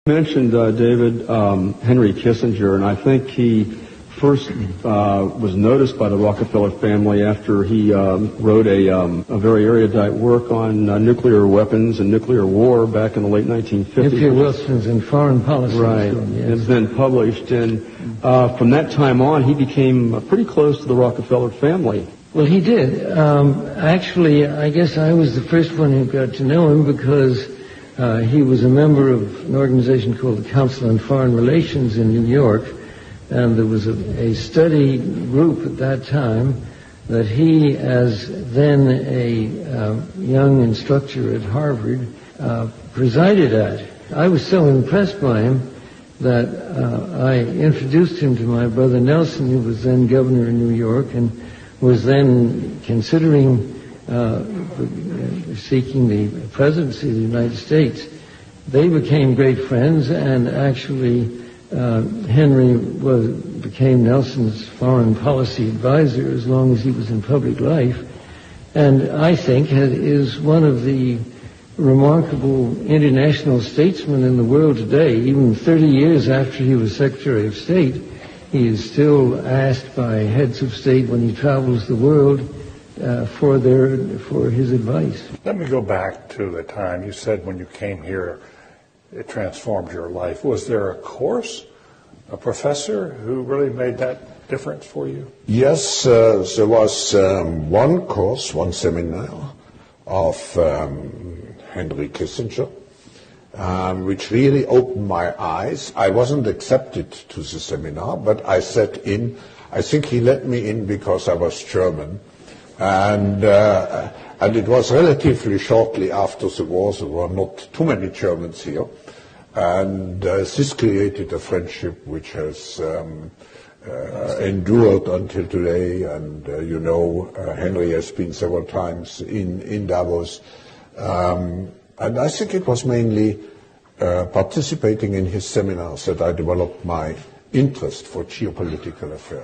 You mentioned, David, Henry Kissinger, and I think he first was noticed by the Rockefeller family after he wrote a very erudite work on nuclear weapons and nuclear war back in the late 1950s. Nuclear weapons and foreign policy. Right. Yes. It's been published, and from that time on, he became pretty close to the Rockefeller family. Well, he did. Actually, I guess I was the first one who got to know him because he was a member of an organization called the Council on Foreign Relations in New York, and there was a study group at that time that he, as then a young instructor at Harvard, presided at. I was so impressed by him that I introduced him to my brother Nelson, who was then governor in New York and was then considering seeking the presidency of the United States. They became great friends, and actually Henry became Nelson's foreign policy advisor as long as he was in public life, and I think is one of the remarkable international statesmen in the world today. Even 30 years after he was Secretary of State, he is still asked by heads of state when he travels the world for his advice. Let me go back to the time you said when you came here, it transformed your life. Was there a course, a professor who really made that difference for you? Yes, there was one course, one seminar of Henry Kissinger, which really opened my eyes. I wasn't accepted to the seminar, but I sat in. I think he let me in because I was German. And it was relatively shortly after the war. There were not too many Germans here. And this created a friendship which has endured until today. And Henry has been several times in Davos. And I think it was mainly participating in his seminars that I developed my interest for geopolitical affairs.